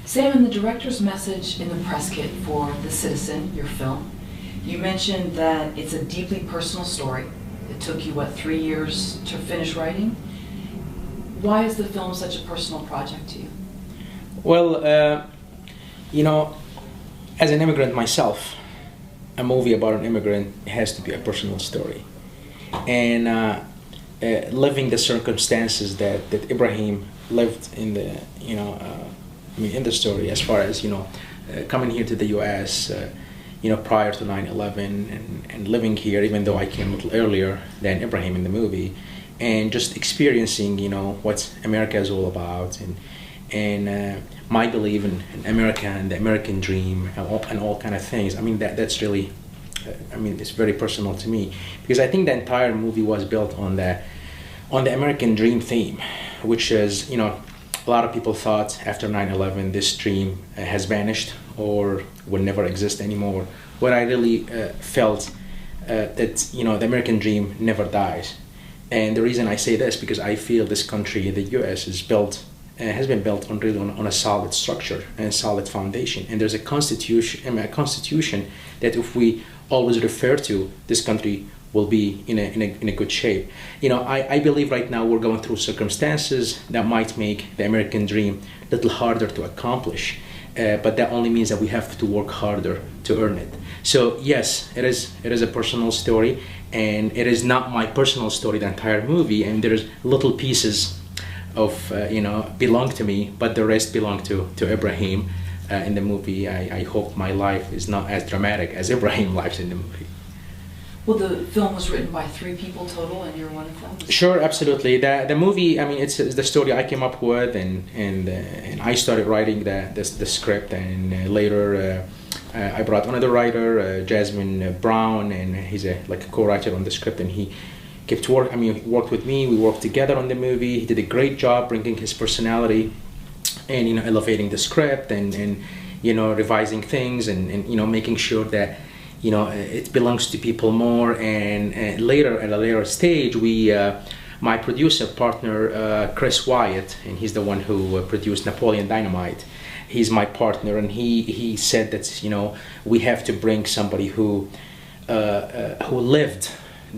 Sam, in the director's message in the press kit for The Citizen, your film, you mentioned that it's a deeply personal story. It took you, what, 3 years to finish writing? Why is the film such a personal project to you? Well, you know, as an immigrant myself, a movie about an immigrant has to be a personal story. And living the circumstances that Ibrahim lived in the, in the story, as far as, coming here to the U.S., prior to 9/11 and living here, even though I came a little earlier than Ibrahim in the movie, and just experiencing, what America is all about, and my belief in America and the American dream and all kind of things. I mean, that's really, it's very personal to me, because I think the entire movie was built on the American dream theme, which is, a lot of people thought after 9/11 this dream has vanished or will never exist anymore. What I really felt that, the American dream never dies. And the reason I say this, because I feel this country, the U.S., is built, has been built on really on a solid structure and a solid foundation. And there's a constitution that if we always refer to, this country will be in a good shape. I believe right now we're going through circumstances that might make the American dream a little harder to accomplish, but that only means that we have to work harder to earn it. So yes, it is a personal story, and it is not my personal story, the entire movie, and there's little pieces of belong to me, but the rest belong to Ibrahim in the movie. I hope my life is not as dramatic as Ibrahim's life in the movie. Well, the film was written by 3 people total, and you're one of them? Sure, absolutely. The movie, it's the story I came up with, and I started writing the script, and later I brought another writer, Jasmine Brown, and he's a co-writer on the script, and he kept work. He worked with me. We worked together on the movie. He did a great job bringing his personality, and elevating the script, and revising things, and making sure that it belongs to people more. And later, at a later stage, my producer partner, Chris Wyatt, and he's the one who produced Napoleon Dynamite. He's my partner, and he said that we have to bring somebody who lived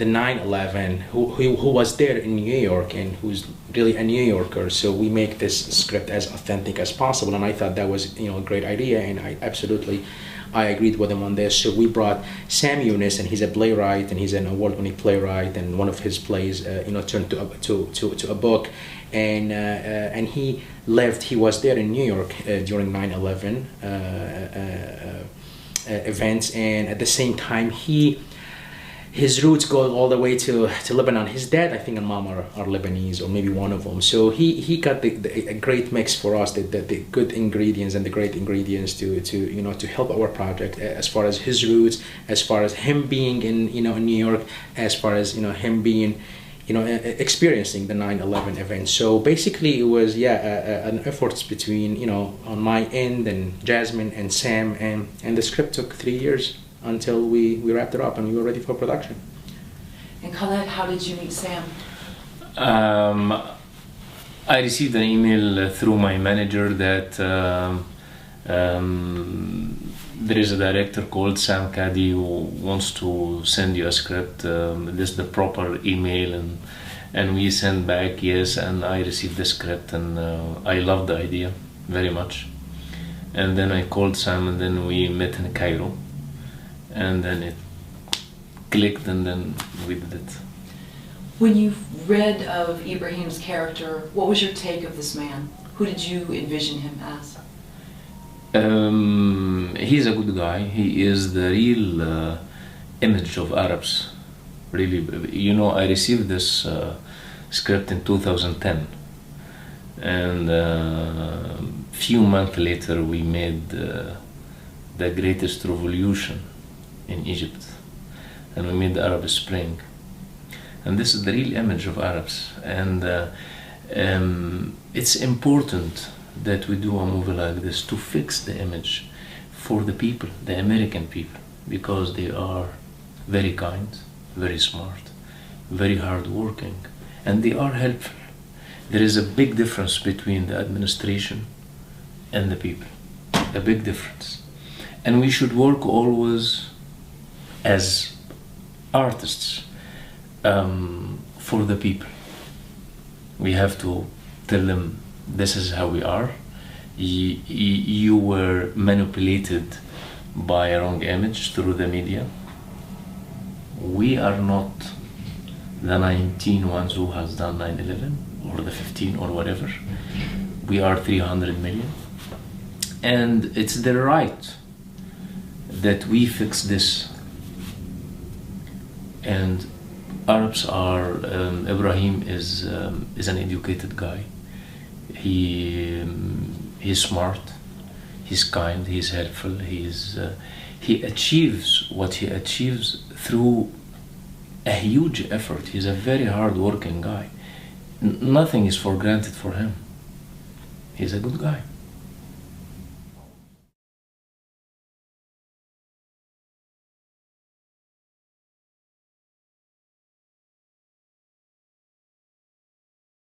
the 9/11, who was there in New York, and who's really a New Yorker. So we make this script as authentic as possible, and I thought that was a great idea, and I agreed with him on this. So we brought Sam Yunus, and he's a playwright, and he's an award-winning playwright, and one of his plays turned to a book, and he was there in New York during 9/11 events, and at the same time his roots go all the way to Lebanon. His dad, I think, and mom are Lebanese, or maybe one of them. So he got a great mix for us, the good ingredients and the great ingredients to help our project, as far as his roots, as far as him being in New York, as far as him being experiencing the 9/11 event. So basically it was an effort between on my end and Jasmine and Sam, and the script took 3 years until we wrapped it up and we were ready for production. And Khaled, how did you meet Sam? I received an email through my manager that there is a director called Sam Kadi who wants to send you a script. This is the proper email, and we sent back yes, and I received the script, and I loved the idea very much. And then I called Sam, and then we met in Cairo. And then it clicked, and then we did it. When you read of Ibrahim's character, what was your take of this man? Who did you envision him as? He's a good guy. He is the real image of Arabs. Really, I received this script in 2010, and few months later we made the greatest revolution in Egypt, and we made the Arab Spring, and this is the real image of Arabs. And it's important that we do a movie like this to fix the image for the people, the American people, because they are very kind, very smart, very hardworking, and they are helpful. There is a big difference between the administration and the people. a big difference. And we should work always as artists for the people. We have to tell them this is how we are. You were manipulated by a wrong image through the media. We are not the 19 ones who has done 9/11 or the 15 or whatever. We are 300 million. And it's their right that we fix this. And Arabs are, Ibrahim is an educated guy. He's smart, he's kind, he's helpful, he achieves what he achieves through a huge effort. He's a very hard-working guy. Nothing is for granted for him. He's a good guy.